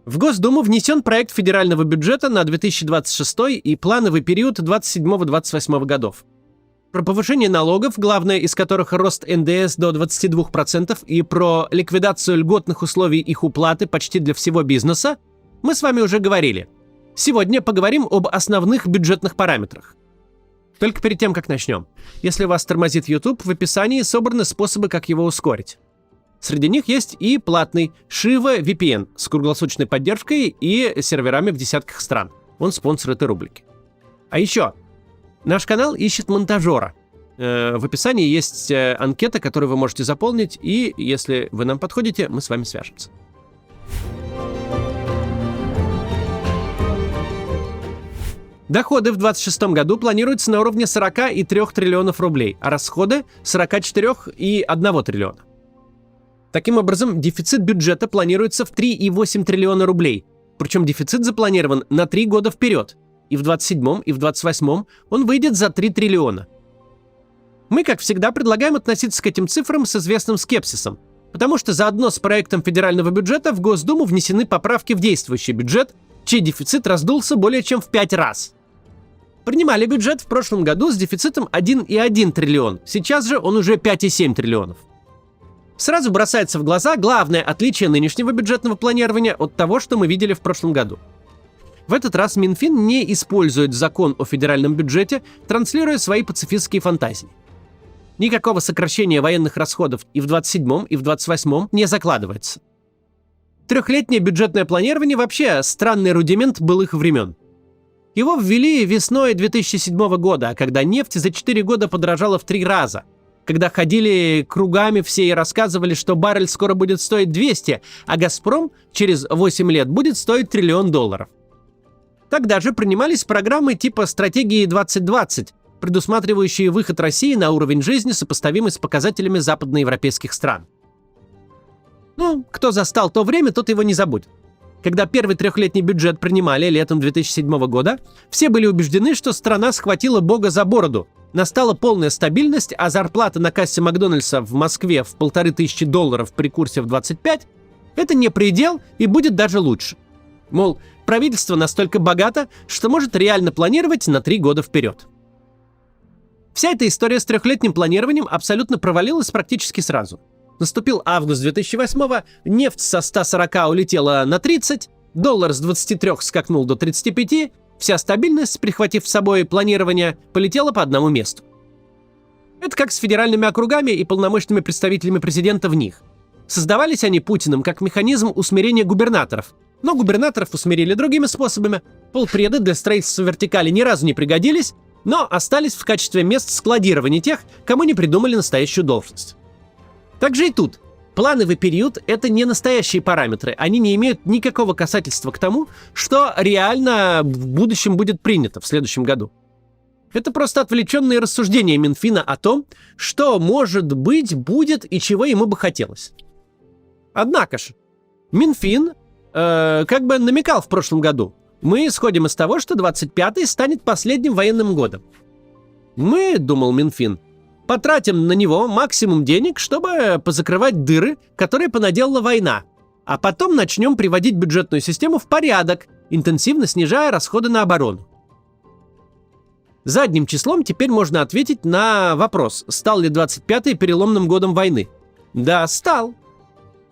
В Госдуму внесен проект федерального бюджета на 2026 и плановый период 27-28 годов. Про повышение налогов, главное из которых рост НДС до 22%, и про ликвидацию льготных условий их уплаты почти для всего бизнеса, мы с вами уже говорили. Сегодня поговорим об основных бюджетных параметрах. Только перед тем, как начнем. Если вас тормозит YouTube, в описании собраны способы, как его ускорить. Среди них есть и платный Shiva VPN с круглосуточной поддержкой и серверами в десятках стран. Он спонсор этой рубрики. А еще, наш канал ищет монтажера. В описании есть анкета, которую вы можете заполнить, и если вы нам подходите, мы с вами свяжемся. Доходы в 2026 году планируются на уровне 40,3 триллионов рублей, а расходы – 44,1 триллиона. Таким образом, дефицит бюджета планируется в 3,8 триллиона рублей, причем дефицит запланирован на 3 года вперед, и в 2027 и в 2028 он выйдет за 3 триллиона. Мы, как всегда, предлагаем относиться к этим цифрам с известным скепсисом, потому что заодно с проектом федерального бюджета в Госдуму внесены поправки в действующий бюджет, чей дефицит раздулся более чем в 5 раз. Принимали бюджет в прошлом году с дефицитом 1,1 триллион, сейчас же он уже 5,7 триллионов. Сразу бросается в глаза главное отличие нынешнего бюджетного планирования от того, что мы видели в прошлом году. В этот раз Минфин не использует закон о федеральном бюджете, транслируя свои пацифистские фантазии. Никакого сокращения военных расходов и в 2027, и в 2028 не закладывается. Трехлетнее бюджетное планирование вообще странный рудимент былых времен. Его ввели весной 2007 года, когда нефть за 4 года подорожала в 3 раза. Когда ходили кругами все и рассказывали, что баррель скоро будет стоить 200, а «Газпром» через 8 лет будет стоить $1 триллион. Тогда же принимались программы типа «Стратегии 2020», предусматривающие выход России на уровень жизни, сопоставимый с показателями западноевропейских стран. Кто застал то время, тот его не забудет. Когда первый трехлетний бюджет принимали летом 2007 года, все были убеждены, что страна схватила Бога за бороду. Настала полная стабильность, а зарплата на кассе Макдональдса в Москве в $1500 при курсе в 25 – это не предел и будет даже лучше. Мол, правительство настолько богато, что может реально планировать на 3 года вперед. Вся эта история с трехлетним планированием абсолютно провалилась практически сразу. Наступил август 2008-го, нефть со 140 улетела на 30, доллар с 23 скакнул до 35, вся стабильность, прихватив с собой планирование, полетела по одному месту. Это как с федеральными округами и полномочными представителями президента в них. Создавались они Путиным как механизм усмирения губернаторов, но губернаторов усмирили другими способами. Полпреды для строительства вертикали ни разу не пригодились, но остались в качестве мест складирования тех, кому не придумали настоящую должность. Так же и тут. Плановый период – это не настоящие параметры, они не имеют никакого касательства к тому, что реально в будущем будет принято в следующем году. Это просто отвлеченные рассуждения Минфина о том, что может быть, будет и чего ему бы хотелось. Однако же, Минфин как бы намекал в прошлом году. Мы исходим из того, что 25-й станет последним военным годом. Мы, думал Минфин, потратим на него максимум денег, чтобы позакрывать дыры, которые понаделала война, а потом начнем приводить бюджетную систему в порядок, интенсивно снижая расходы на оборону. Задним числом теперь можно ответить на вопрос, стал ли 25-й переломным годом войны. Да, стал.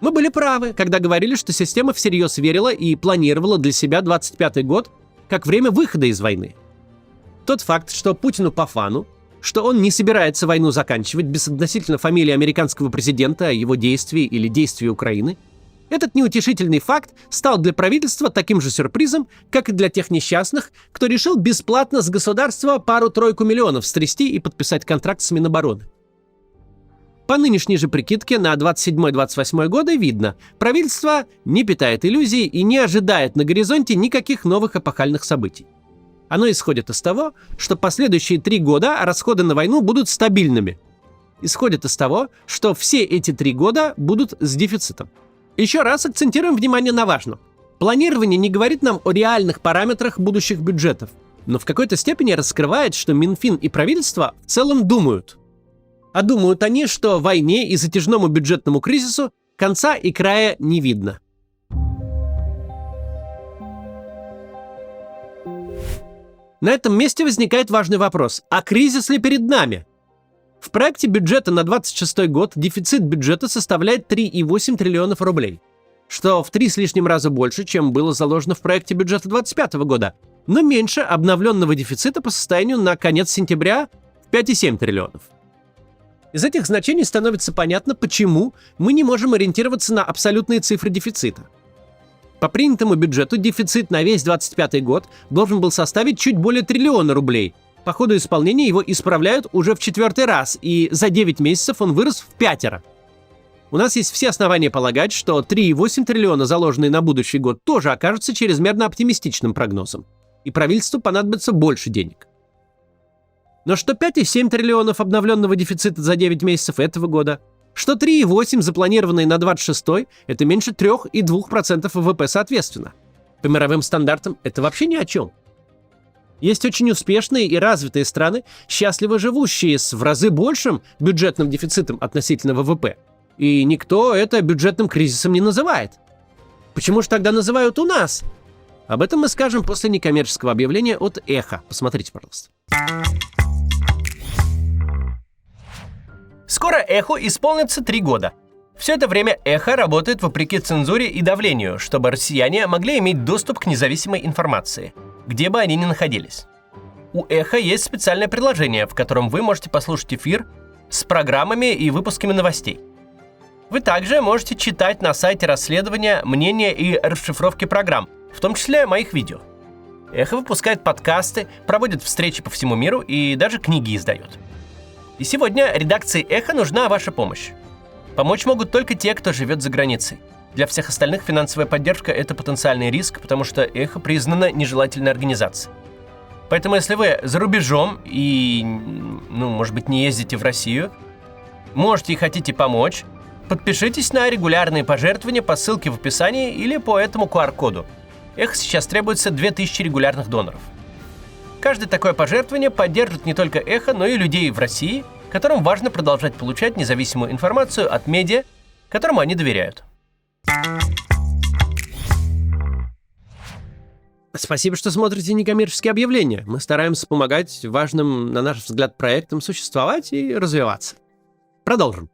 Мы были правы, когда говорили, что система всерьез верила и планировала для себя 25-й год как время выхода из войны. Тот факт, что Путину по фану, что он не собирается войну заканчивать безотносительно фамилии американского президента, его действий или действий Украины, этот неутешительный факт стал для правительства таким же сюрпризом, как и для тех несчастных, кто решил бесплатно с государства пару-тройку миллионов стрясти и подписать контракт с Минобороны. По нынешней же прикидке на 27-28 годы видно, правительство не питает иллюзий и не ожидает на горизонте никаких новых эпохальных событий. Оно исходит из того, что последующие 3 года расходы на войну будут стабильными. Исходит из того, что все эти 3 года будут с дефицитом. Еще раз акцентируем внимание на важном. Планирование не говорит нам о реальных параметрах будущих бюджетов, но в какой-то степени раскрывает, что Минфин и правительство в целом думают. А думают они, что войне и затяжному бюджетному кризису конца и края не видно. На этом месте возникает важный вопрос. А кризис ли перед нами? В проекте бюджета на 2026 год дефицит бюджета составляет 3,8 триллионов рублей, что в 3 с лишним раза больше, чем было заложено в проекте бюджета 2025 года, но меньше обновленного дефицита по состоянию на конец сентября в 5,7 триллионов. Из этих значений становится понятно, почему мы не можем ориентироваться на абсолютные цифры дефицита. По принятому бюджету дефицит на весь 2025 год должен был составить чуть более триллиона рублей. По ходу исполнения его исправляют уже в 4-й раз, и за 9 месяцев он вырос в 5-раз. У нас есть все основания полагать, что 3,8 триллиона, заложенные на будущий год, тоже окажутся чрезмерно оптимистичным прогнозом, и правительству понадобится больше денег. Но что 5,7 триллионов обновленного дефицита за 9 месяцев этого года, что 3,8 запланированные на 26-й, это меньше 3,2% ВВП соответственно. По мировым стандартам это вообще ни о чем. Есть очень успешные и развитые страны, счастливо живущие с в разы большим бюджетным дефицитом относительно ВВП. И никто это бюджетным кризисом не называет. Почему же тогда называют у нас? Об этом мы скажем после некоммерческого объявления от Эхо. Посмотрите, пожалуйста. Скоро Эхо исполнится 3 года. Все это время Эхо работает вопреки цензуре и давлению, чтобы россияне могли иметь доступ к независимой информации, где бы они ни находились. У Эхо есть специальное приложение, в котором вы можете послушать эфир с программами и выпусками новостей. Вы также можете читать на сайте расследования, мнения и расшифровки программ, в том числе моих видео. Эхо выпускает подкасты, проводит встречи по всему миру и даже книги издает. И сегодня редакции Эхо нужна ваша помощь. Помочь могут только те, кто живет за границей. Для всех остальных финансовая поддержка – это потенциальный риск, потому что Эхо признана нежелательной организацией. Поэтому если вы за рубежом и, может быть, не ездите в Россию, можете и хотите помочь, подпишитесь на регулярные пожертвования по ссылке в описании или по этому QR-коду. Эхо сейчас требуется 2000 регулярных доноров. Каждое такое пожертвование поддержит не только Эхо, но и людей в России, которым важно продолжать получать независимую информацию от медиа, которому они доверяют. Спасибо, что смотрите некоммерческие объявления. Мы стараемся помогать важным, на наш взгляд, проектам существовать и развиваться. Продолжим.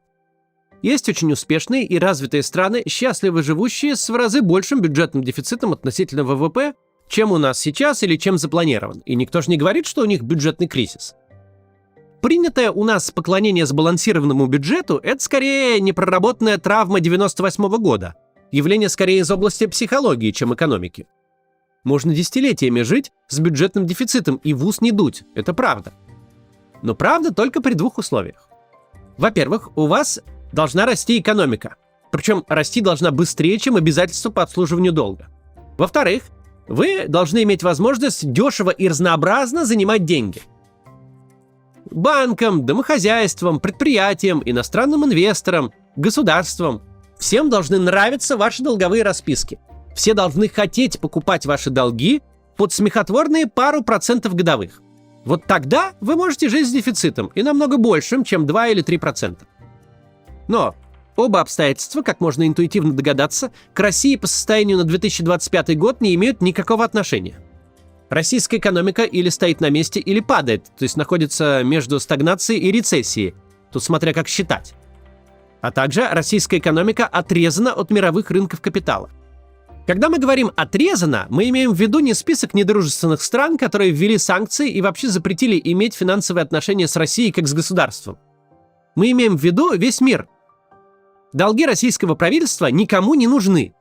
Есть очень успешные и развитые страны, счастливо живущие с в разы большим бюджетным дефицитом относительно ВВП, чем у нас сейчас или чем запланирован. И никто же не говорит, что у них бюджетный кризис. Принятое у нас поклонение сбалансированному бюджету – это скорее непроработанная травма 98 года. Явление скорее из области психологии, чем экономики. Можно десятилетиями жить с бюджетным дефицитом и в ус не дуть. Это правда. Но правда только при 2 условиях. Во-первых, у вас должна расти экономика. Причем расти должна быстрее, чем обязательства по обслуживанию долга. Во-вторых, вы должны иметь возможность дешево и разнообразно занимать деньги. Банкам, домохозяйствам, предприятиям, иностранным инвесторам, государствам. Всем должны нравиться ваши долговые расписки. Все должны хотеть покупать ваши долги под смехотворные пару процентов годовых. Вот тогда вы можете жить с дефицитом, и намного большим, чем 2 или 3%. Но оба обстоятельства, как можно интуитивно догадаться, к России по состоянию на 2025 год не имеют никакого отношения. Российская экономика или стоит на месте, или падает, то есть находится между стагнацией и рецессией, тут смотря как считать. А также российская экономика отрезана от мировых рынков капитала. Когда мы говорим «отрезана», мы имеем в виду не список недружественных стран, которые ввели санкции и вообще запретили иметь финансовые отношения с Россией как с государством. Мы имеем в виду весь мир. Долги российского правительства никому не нужны.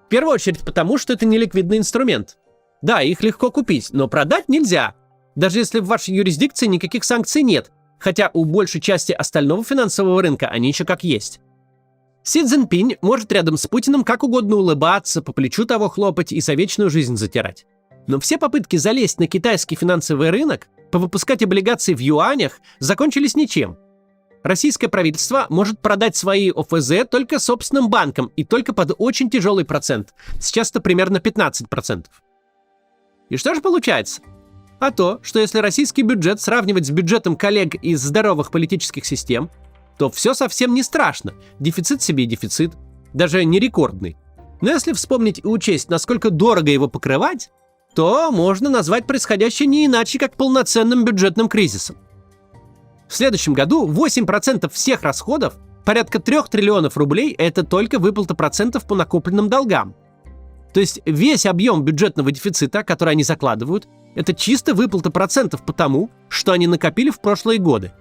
В первую очередь потому, что это неликвидный инструмент. Да, их легко купить, но продать нельзя. Даже если в вашей юрисдикции никаких санкций нет, хотя у большей части остального финансового рынка они еще как есть. Си Цзиньпинь может рядом с Путиным как угодно улыбаться, по плечу того хлопать и за вечную жизнь затирать. Но все попытки залезть на китайский финансовый рынок, повыпускать облигации в юанях, закончились ничем. Российское правительство может продать свои ОФЗ только собственным банкам и только под очень тяжелый процент, сейчас-то примерно 15%. И что же получается? А то, что если российский бюджет сравнивать с бюджетом коллег из здоровых политических систем, то все совсем не страшно. Дефицит себе дефицит, даже не рекордный. Но если вспомнить и учесть, насколько дорого его покрывать, то можно назвать происходящее не иначе, как полноценным бюджетным кризисом. В следующем году 8% всех расходов, порядка 3 триллионов рублей, это только выплата процентов по накопленным долгам. То есть весь объем бюджетного дефицита, который они закладывают, это чисто выплата процентов по тому, что они накопили в прошлые годы.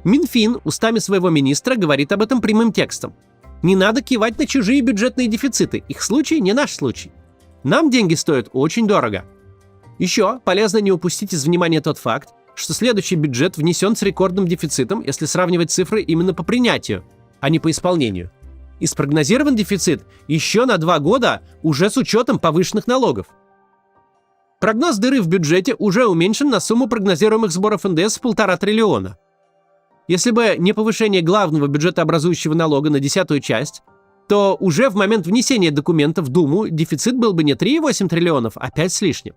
Минфин устами своего министра говорит об этом прямым текстом. Не надо кивать на чужие бюджетные дефициты, их случай не наш случай. Нам деньги стоят очень дорого. Еще полезно не упустить из внимания тот факт, что следующий бюджет внесен с рекордным дефицитом, если сравнивать цифры именно по принятию, а не по исполнению. И спрогнозирован дефицит еще на 2 года уже с учетом повышенных налогов. Прогноз дыры в бюджете уже уменьшен на сумму прогнозируемых сборов НДС в 1,5 триллиона. Если бы не повышение главного бюджетообразующего налога на 10-ю часть, то уже в момент внесения документа в Думу дефицит был бы не 3,8 триллионов, а 5 с лишним.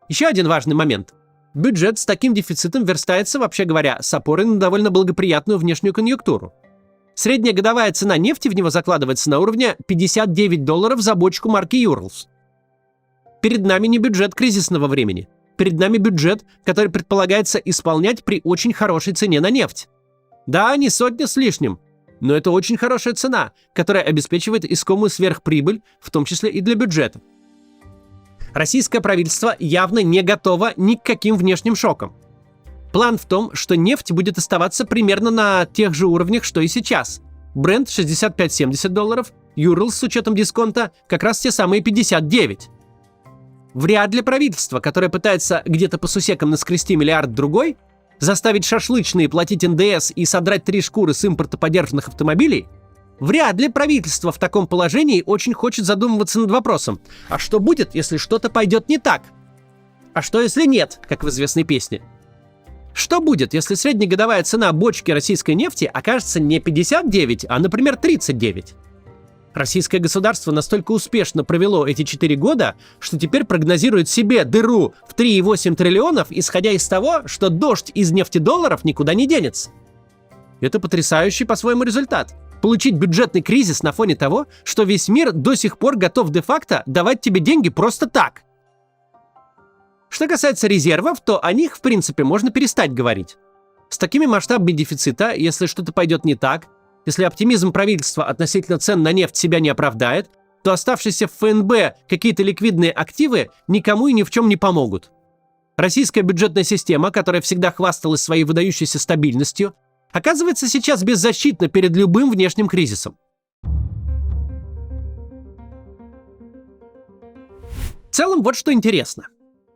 Еще один важный момент. Бюджет с таким дефицитом верстается, вообще говоря, с опорой на довольно благоприятную внешнюю конъюнктуру. Средняя годовая цена нефти в него закладывается на уровне $59 за бочку марки Urals. Перед нами не бюджет кризисного времени. Перед нами бюджет, который предполагается исполнять при очень хорошей цене на нефть. Да, не 100 с лишним, но это очень хорошая цена, которая обеспечивает искомую сверхприбыль, в том числе и для бюджета. Российское правительство явно не готово ни к каким внешним шокам. План в том, что нефть будет оставаться примерно на тех же уровнях, что и сейчас. Brent $65-70, Urals с учетом дисконта как раз те самые 59. Вряд ли правительство, которое пытается где-то по сусекам наскрести миллиард-другой, заставить шашлычные платить НДС и содрать 3 шкуры с импорта подержанных автомобилей, вряд ли правительство в таком положении очень хочет задумываться над вопросом, а что будет, если что-то пойдет не так? А что, если нет, как в известной песне? Что будет, если среднегодовая цена бочки российской нефти окажется не 59, а, например, 39? Российское государство настолько успешно провело эти 4 года, что теперь прогнозирует себе дыру в 3,8 триллионов, исходя из того, что дождь из нефтедолларов никуда не денется. Это потрясающий по-своему результат. Получить бюджетный кризис на фоне того, что весь мир до сих пор готов де-факто давать тебе деньги просто так. Что касается резервов, то о них, в принципе, можно перестать говорить. С такими масштабами дефицита, если что-то пойдет не так, если оптимизм правительства относительно цен на нефть себя не оправдает, то оставшиеся в ФНБ какие-то ликвидные активы никому и ни в чем не помогут. Российская бюджетная система, которая всегда хвасталась своей выдающейся стабильностью, оказывается сейчас беззащитна перед любым внешним кризисом. В целом, вот что интересно.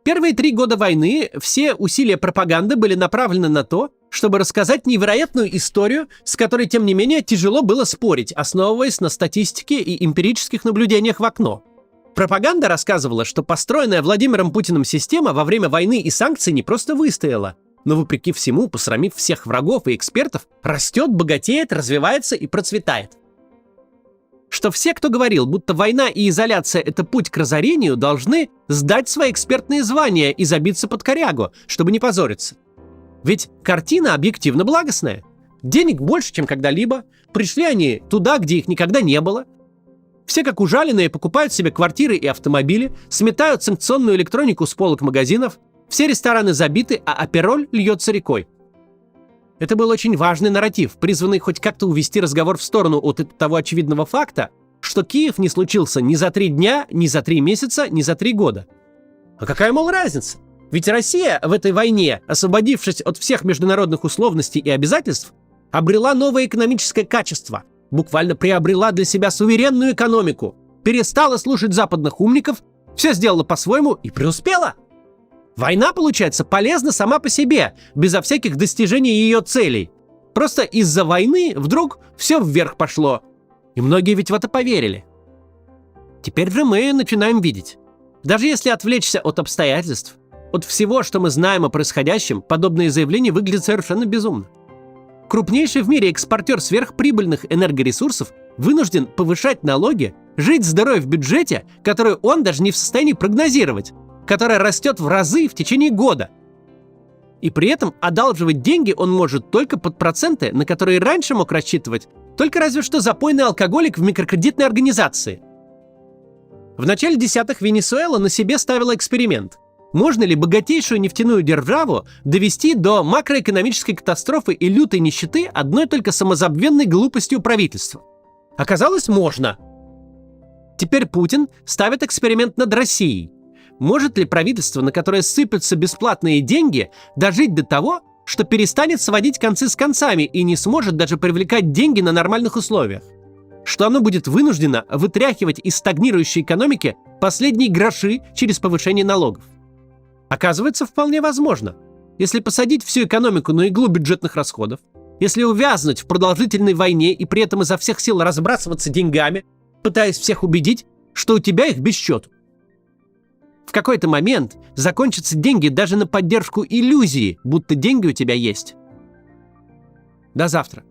Первые 3 года войны все усилия пропаганды были направлены на то, чтобы рассказать невероятную историю, с которой, тем не менее, тяжело было спорить, основываясь на статистике и эмпирических наблюдениях в окно. Пропаганда рассказывала, что построенная Владимиром Путиным система во время войны и санкций не просто выстояла, но, вопреки всему, посрамив всех врагов и экспертов, растет, богатеет, развивается и процветает. Что все, кто говорил, будто война и изоляция – это путь к разорению, должны сдать свои экспертные звания и забиться под корягу, чтобы не позориться. Ведь картина объективно благостная. Денег больше, чем когда-либо, пришли они туда, где их никогда не было. Все, как ужаленные, покупают себе квартиры и автомобили, сметают санкционную электронику с полок магазинов, все рестораны забиты, а апероль льется рекой. Это был очень важный нарратив, призванный хоть как-то увести разговор в сторону от того очевидного факта, что Киев не случился ни за 3 дня, ни за 3 месяца, ни за 3 года. А какая, мол, разница? Ведь Россия в этой войне, освободившись от всех международных условностей и обязательств, обрела новое экономическое качество, буквально приобрела для себя суверенную экономику, перестала слушать западных умников, все сделала по-своему и преуспела. Война, получается, полезна сама по себе, безо всяких достижений ее целей. Просто из-за войны вдруг все вверх пошло. И многие ведь в это поверили. Теперь же мы начинаем видеть. Даже если отвлечься от обстоятельств, от всего, что мы знаем о происходящем, подобные заявления выглядят совершенно безумно. Крупнейший в мире экспортер сверхприбыльных энергоресурсов вынужден повышать налоги, жить с дырой в бюджете, которую он даже не в состоянии прогнозировать, которая растет в разы в течение года. И при этом одалживать деньги он может только под проценты, на которые раньше мог рассчитывать только разве что запойный алкоголик в микрокредитной организации. В начале десятых Венесуэла на себе ставила эксперимент. Можно ли богатейшую нефтяную державу довести до макроэкономической катастрофы и лютой нищеты одной только самозабвенной глупостью правительства? Оказалось, можно. Теперь Путин ставит эксперимент над Россией. Может ли правительство, на которое сыпятся бесплатные деньги, дожить до того, что перестанет сводить концы с концами и не сможет даже привлекать деньги на нормальных условиях? Что оно будет вынуждено вытряхивать из стагнирующей экономики последние гроши через повышение налогов? Оказывается, вполне возможно. Если посадить всю экономику на иглу бюджетных расходов, если увязнуть в продолжительной войне и при этом изо всех сил разбрасываться деньгами, пытаясь всех убедить, что у тебя их без счету. В какой-то момент закончатся деньги даже на поддержку иллюзии, будто деньги у тебя есть. До завтра.